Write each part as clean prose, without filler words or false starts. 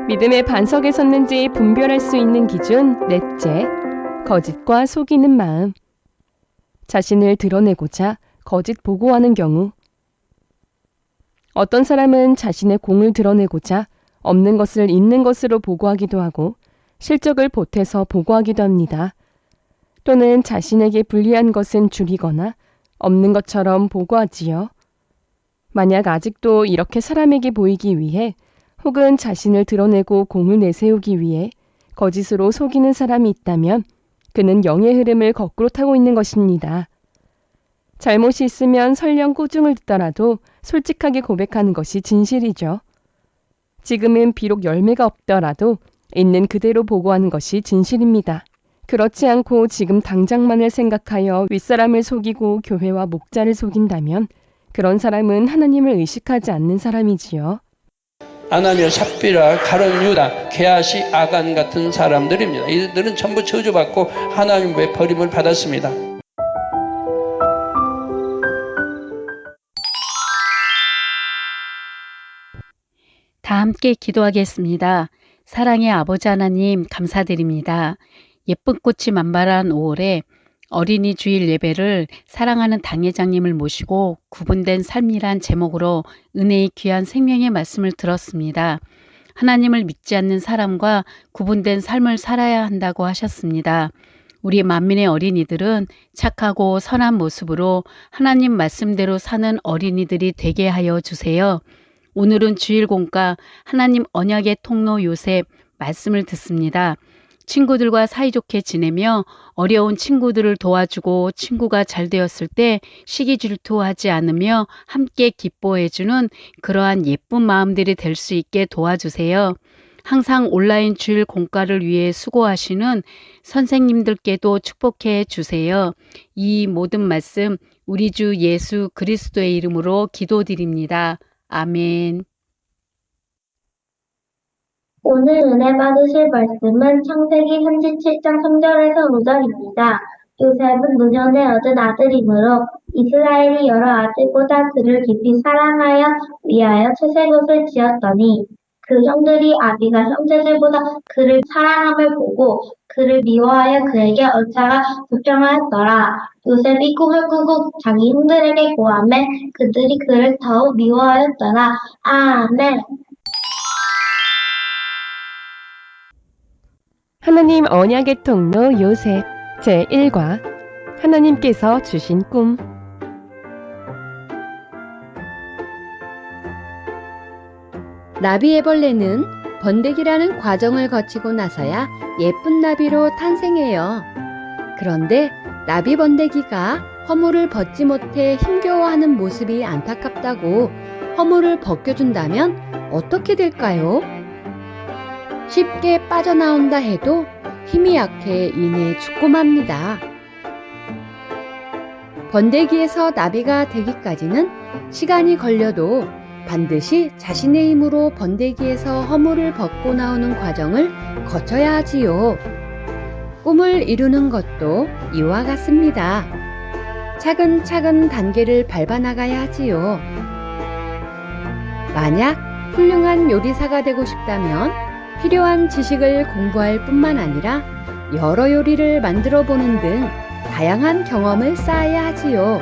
믿음의 반석에 섰는지 분별할 수 있는 기준 넷째, 거짓과 속이는 마음. 자신을 드러내고자 거짓 보고하는 경우. 어떤 사람은 자신의 공을 드러내고자 없는 것을 있는 것으로 보고하기도 하고 실적을 보태서 보고하기도 합니다. 또는 자신에게 불리한 것은 줄이거나 없는 것처럼 보고하지요. 만약 아직도 이렇게 사람에게 보이기 위해 혹은 자신을 드러내고 공을 내세우기 위해 거짓으로 속이는 사람이 있다면 그는 영의 흐름을 거꾸로 타고 있는 것입니다. 잘못이 있으면 설령 꾸중을 듣더라도 솔직하게 고백하는 것이 진실이죠. 지금은 비록 열매가 없더라도 있는 그대로 보고하는 것이 진실입니다. 그렇지 않고 지금 당장만을 생각하여 윗사람을 속이고 교회와 목자를 속인다면 그런 사람은 하나님을 의식하지 않는 사람이지요. 아나니아, 삽비라, 가룟 유다, 게하시, 아간 같은 사람들입니다. 이들은 전부 저주받고 하나님의 버림을 받았습니다. 다 함께 기도하겠습니다. 사랑의 아버지 하나님 감사드립니다. 예쁜 꽃이 만발한 5월에 어린이 주일 예배를 사랑하는 당회장님을 모시고 구분된 삶이란 제목으로 은혜의 귀한 생명의 말씀을 들었습니다. 하나님을 믿지 않는 사람과 구분된 삶을 살아야 한다고 하셨습니다. 우리 만민의 어린이들은 착하고 선한 모습으로 하나님 말씀대로 사는 어린이들이 되게 하여 주세요. 오늘은 주일 공과 하나님 언약의 통로 요셉 말씀을 듣습니다. 친구들과 사이좋게 지내며 어려운 친구들을 도와주고 친구가 잘 되었을 때 시기 질투하지 않으며 함께 기뻐해주는 그러한 예쁜 마음들이 될 수 있게 도와주세요. 항상 온라인 주일 공과를 위해 수고하시는 선생님들께도 축복해 주세요. 이 모든 말씀 우리 주 예수 그리스도의 이름으로 기도드립니다. 아멘. 오늘 은혜 받으실 말씀은 창세기 37장 3절에서 5절입니다. 요셉은 노년에 얻은 아들이므로 이스라엘이 여러 아들보다 그를 깊이 사랑하여 위하여 채색옷을 지었더니 그 형들이 아비가 형제들보다 그를 사랑함을 보고 그를 미워하여 그에게 얼차가 걱정하였더라. 요셉이 꿈을 꾸고 자기 형들에게 고하매 그들이 그를 더욱 미워하였더라. 아멘. 하나님 언약의 통로 요셉 제1과 하나님께서 주신 꿈. 나비애벌레는 번데기라는 과정을 거치고 나서야 예쁜 나비로 탄생해요. 그런데 나비 번데기가 허물을 벗지 못해 힘겨워하는 모습이 안타깝다고 허물을 벗겨준다면 어떻게 될까요? 쉽게 빠져나온다 해도 힘이 약해 이내 죽고 맙니다. 번데기에서 나비가 되기까지는 시간이 걸려도 반드시 자신의 힘으로 번데기에서 허물을 벗고 나오는 과정을 거쳐야 하지요. 꿈을 이루는 것도 이와 같습니다. 차근차근 단계를 밟아나가야 하지요. 만약 훌륭한 요리사가 되고 싶다면 필요한 지식을 공부할 뿐만 아니라 여러 요리를 만들어 보는 등 다양한 경험을 쌓아야 하지요.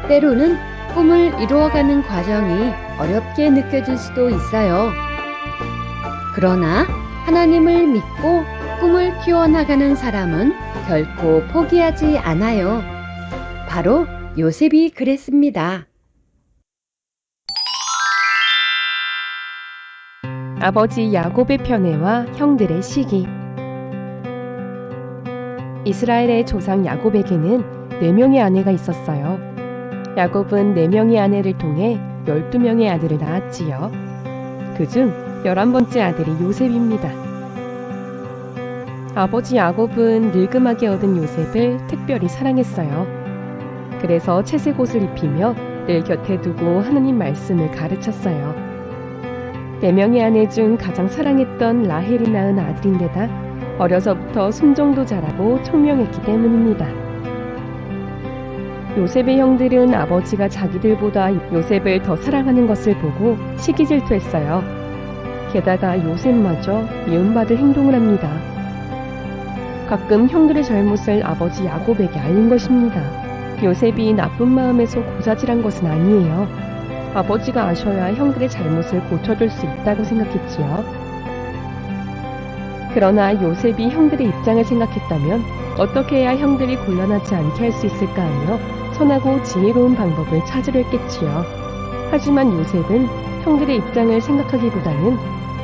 때로는 꿈을 이루어가는 과정이 어렵게 느껴질 수도 있어요. 그러나 하나님을 믿고 꿈을 키워나가는 사람은 결코 포기하지 않아요. 바로 요셉이 그랬습니다. 아버지 야곱의 편애와 형들의 시기. 이스라엘의 조상 야곱에게는 4명의 아내가 있었어요. 야곱은 4명의 아내를 통해 12명의 아들을 낳았지요. 그중 11번째 아들이 요셉입니다. 아버지 야곱은 늙음하게 얻은 요셉을 특별히 사랑했어요. 그래서 채색옷을 입히며 늘 곁에 두고 하느님 말씀을 가르쳤어요. 4명의 아내 중 가장 사랑했던 라헬이 낳은 아들인데다 어려서부터 순종도 잘하고 총명했기 때문입니다. 요셉의 형들은 아버지가 자기들보다 요셉을 더 사랑하는 것을 보고 시기질투했어요. 게다가 요셉마저 미움받을 행동을 합니다. 가끔 형들의 잘못을 아버지 야곱에게 알린 것입니다. 요셉이 나쁜 마음에서 고자질한 것은 아니에요. 아버지가 아셔야 형들의 잘못을 고쳐줄 수 있다고 생각했지요. 그러나 요셉이 형들의 입장을 생각했다면 어떻게 해야 형들이 곤란하지 않게 할 수 있을까 하며 선하고 지혜로운 방법을 찾으려 했겠지요. 하지만 요셉은 형들의 입장을 생각하기보다는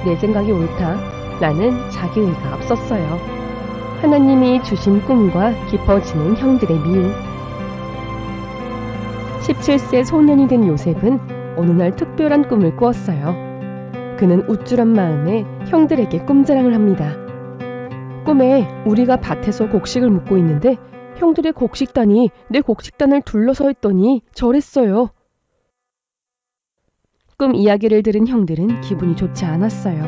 내 생각이 옳다, 라는 자기의가 앞섰어요. 하나님이 주신 꿈과 깊어지는 형들의 미움. 17세 소년이 된 요셉은 어느 날 특별한 꿈을 꾸었어요. 그는 우쭐한 마음에 형들에게 꿈자랑을 합니다. 꿈에 우리가 밭에서 곡식을 묻고 있는데 형들의 곡식단이 내 곡식단을 둘러서 있더니 저랬어요. 꿈 이야기를 들은 형들은 기분이 좋지 않았어요.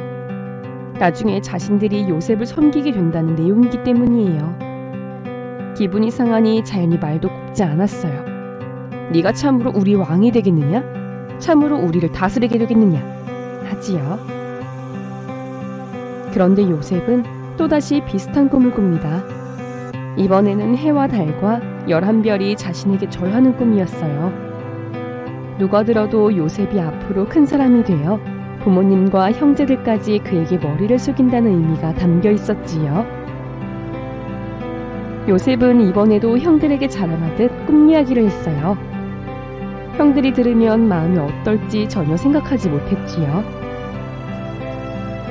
나중에 자신들이 요셉을 섬기게 된다는 내용이기 때문이에요. 기분이 상하니 자연히 말도 곱지 않았어요. 네가 참으로 우리 왕이 되겠느냐? 참으로 우리를 다스리게 되겠느냐? 하지요. 그런데 요셉은 또다시 비슷한 꿈을 꿉니다. 이번에는 해와 달과 11별이 자신에게 절하는 꿈이었어요. 누가 들어도 요셉이 앞으로 큰 사람이 되어 부모님과 형제들까지 그에게 머리를 숙인다는 의미가 담겨 있었지요. 요셉은 이번에도 형들에게 자랑하듯 꿈 이야기를 했어요. 형들이 들으면 마음이 어떨지 전혀 생각하지 못했지요.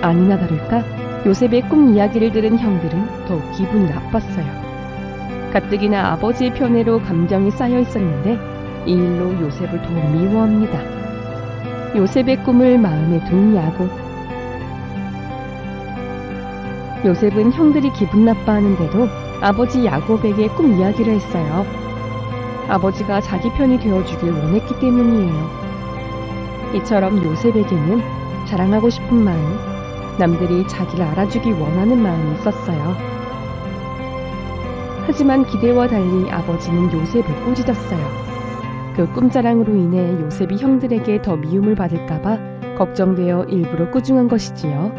아니나 다를까 요셉의 꿈 이야기를 들은 형들은 더욱 기분이 나빴어요. 가뜩이나 아버지의 편애로 감정이 쌓여 있었는데 이 일로 요셉을 더욱 미워합니다. 요셉의 꿈을 마음에 둔 야곱. 요셉은 형들이 기분 나빠하는데도 아버지 야곱에게 꿈 이야기를 했어요. 아버지가 자기 편이 되어주길 원했기 때문이에요. 이처럼 요셉에게는 자랑하고 싶은 마음, 남들이 자기를 알아주기 원하는 마음이 있었어요. 하지만 기대와 달리 아버지는 요셉을 꾸짖었어요. 그 꿈자랑으로 인해 요셉이 형들에게 더 미움을 받을까봐 걱정되어 일부러 꾸중한 것이지요.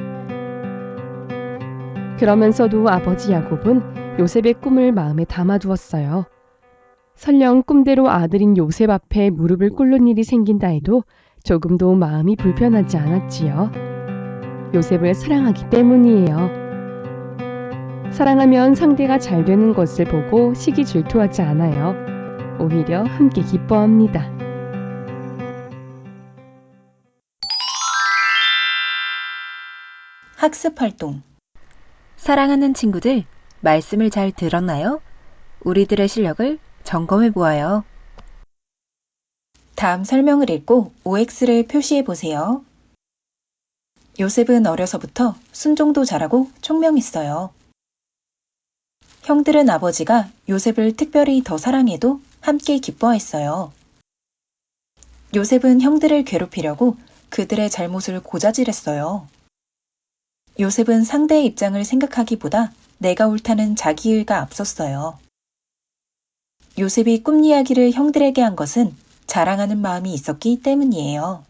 그러면서도 아버지 야곱은 요셉의 꿈을 마음에 담아두었어요. 설령 꿈대로 아들인 요셉 앞에 무릎을 꿇는 일이 생긴다 해도 조금도 마음이 불편하지 않았지요. 요셉을 사랑하기 때문이에요. 사랑하면 상대가 잘 되는 것을 보고 시기 질투하지 않아요. 오히려 함께 기뻐합니다. 학습 활동. 사랑하는 친구들, 말씀을 잘 들었나요? 우리들의 실력을 점검해 보아요. 다음 설명을 읽고 OX를 표시해 보세요. 요셉은 어려서부터 순종도 잘하고 총명했어요. 형들은 아버지가 요셉을 특별히 더 사랑해도 함께 기뻐했어요. 요셉은 형들을 괴롭히려고 그들의 잘못을 고자질했어요. 요셉은 상대의 입장을 생각하기보다 내가 옳다는 자기의가 앞섰어요. 요셉이 꿈 이야기를 형들에게 한 것은 자랑하는 마음이 있었기 때문이에요.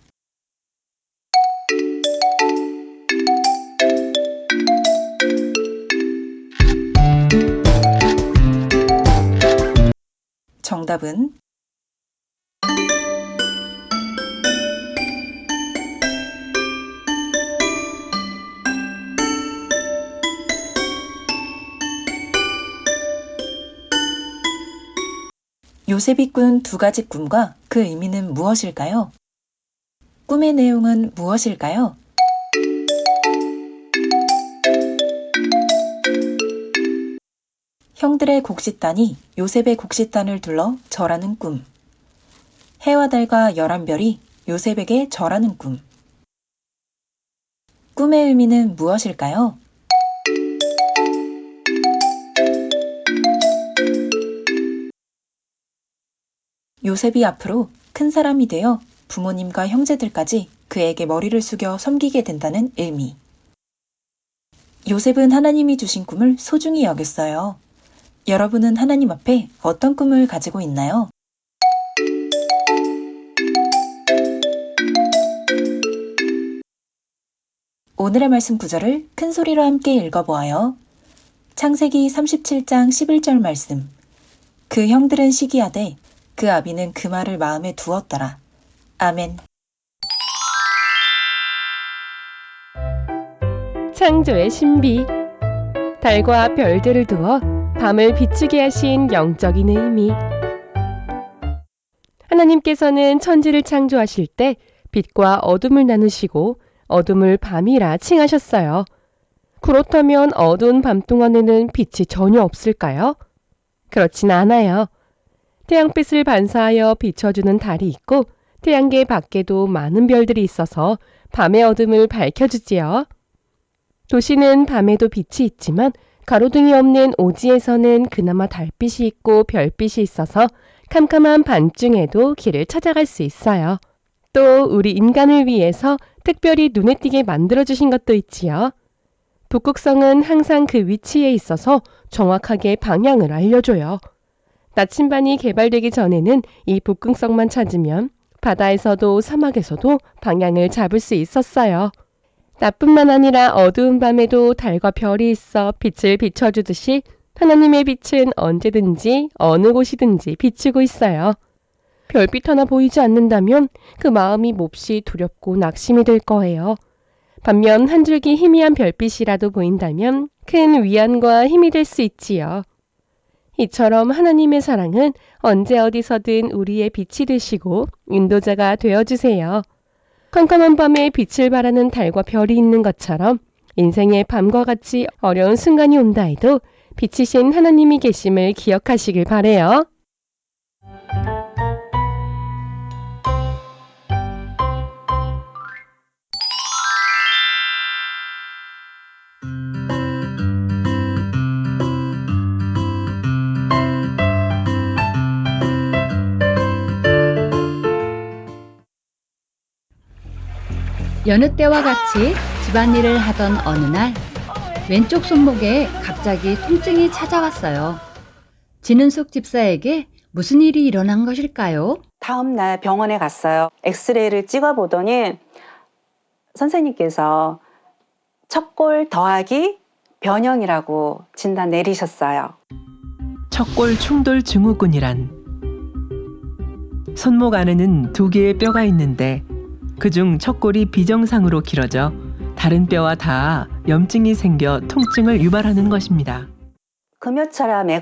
정답은 요셉이 꾼 두 가지 꿈과 그 의미는 무엇일까요? 꿈의 내용은 무엇일까요? 형들의 곡식단이 요셉의 곡식단을 둘러 절하는 꿈. 해와 달과 11별이 요셉에게 절하는 꿈. 꿈의 의미는 무엇일까요? 요셉이 앞으로 큰 사람이 되어 부모님과 형제들까지 그에게 머리를 숙여 섬기게 된다는 의미. 요셉은 하나님이 주신 꿈을 소중히 여겼어요. 여러분은 하나님 앞에 어떤 꿈을 가지고 있나요? 오늘의 말씀 구절을 큰 소리로 함께 읽어보아요. 창세기 37장 11절 말씀. 그 형들은 시기하되 그 아비는 그 말을 마음에 두었더라. 아멘. 창조의 신비. 달과 별들을 두어 밤을 비추게 하신 영적인 의미. 하나님께서는 천지를 창조하실 때 빛과 어둠을 나누시고 어둠을 밤이라 칭하셨어요. 그렇다면 어두운 밤 동안에는 빛이 전혀 없을까요? 그렇진 않아요. 태양빛을 반사하여 비춰주는 달이 있고 태양계 밖에도 많은 별들이 있어서 밤의 어둠을 밝혀주지요. 도시는 밤에도 빛이 있지만 가로등이 없는 오지에서는 그나마 달빛이 있고 별빛이 있어서 캄캄한 밤중에도 길을 찾아갈 수 있어요. 또 우리 인간을 위해서 특별히 눈에 띄게 만들어주신 것도 있지요. 북극성은 항상 그 위치에 있어서 정확하게 방향을 알려줘요. 나침반이 개발되기 전에는 이 북극성만 찾으면 바다에서도 사막에서도 방향을 잡을 수 있었어요. 나뿐만 아니라 어두운 밤에도 달과 별이 있어 빛을 비춰주듯이 하나님의 빛은 언제든지 어느 곳이든지 비추고 있어요. 별빛 하나 보이지 않는다면 그 마음이 몹시 두렵고 낙심이 될 거예요. 반면 한 줄기 희미한 별빛이라도 보인다면 큰 위안과 힘이 될 수 있지요. 이처럼 하나님의 사랑은 언제 어디서든 우리의 빛이 되시고 인도자가 되어주세요. 캄캄한 밤에 빛을 발하는 달과 별이 있는 것처럼 인생의 밤과 같이 어려운 순간이 온다 해도 빛이신 하나님이 계심을 기억하시길 바래요. 여느 때와 같이 집안일을 하던 어느 날 왼쪽 손목에 갑자기 통증이 찾아왔어요. 진은숙 집사에게 무슨 일이 일어난 것일까요? 다음 날 병원에 갔어요. 엑스레이를 찍어보더니 선생님께서 척골 더하기 변형이라고 진단 내리셨어요. 척골 충돌 증후군이란 손목 안에는 2개의 뼈가 있는데 그중 척골이 비정상으로 길어져 다른 뼈와 닿아 염증이 생겨 통증을 유발하는 것입니다. 금요철에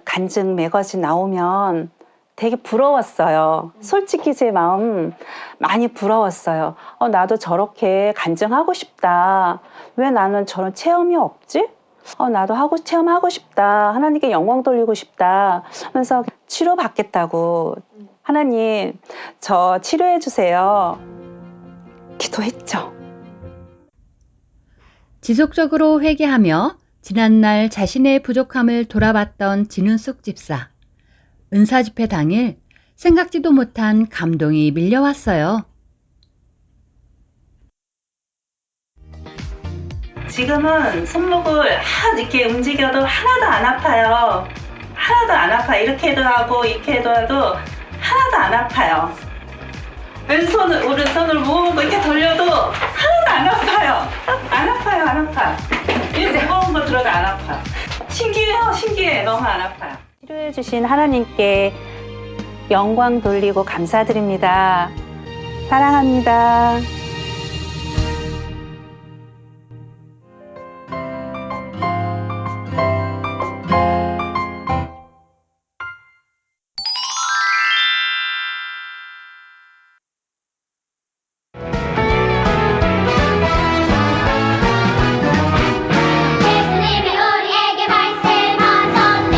간증 매거진 나오면 되게 부러웠어요. 솔직히 제 마음 많이 부러웠어요. 나도 저렇게 간증하고 싶다. 왜 나는 저런 체험이 없지? 나도 체험하고 싶다. 하나님께 영광 돌리고 싶다. 하면서 치료받겠다고 하나님 저 치료해 주세요. 기도했죠. 지속적으로 회개하며 지난날 자신의 부족함을 돌아봤던 진은숙 집사. 은사 집회 당일 생각지도 못한 감동이 밀려왔어요. 지금은 손목을 이렇게 움직여도 하나도 안 아파요. 하나도 안 아파요. 이렇게 해도 하고 이렇게 해도 하나도 안 아파요. 오른손을 모으고 이렇게 돌려도 하나도 안 아파요. 안 아파. 이 무거운 거 들어도 안 아파. 신기해. 너무 안 아파요. 치료해 주신 하나님께 영광 돌리고 감사드립니다. 사랑합니다. 예수님이 우리에게 말씀하셨네.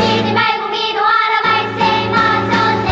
믿지 말고 기도하라 말씀하셨네.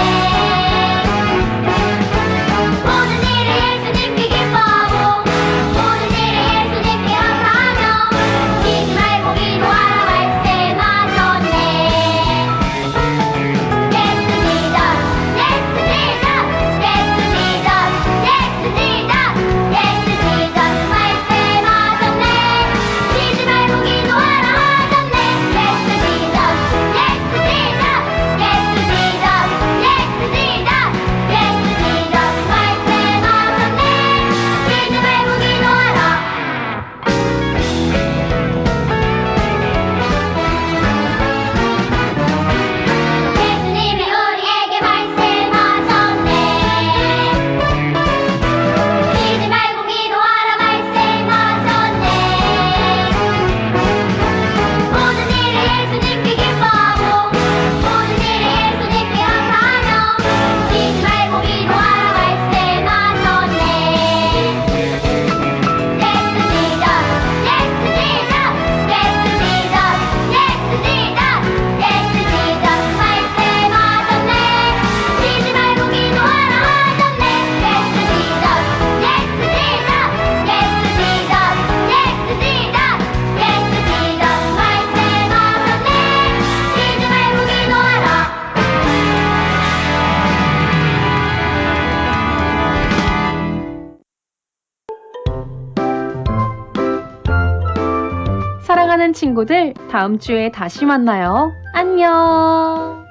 사랑하는 친구들, 다음 주에 다시 만나요. 안녕!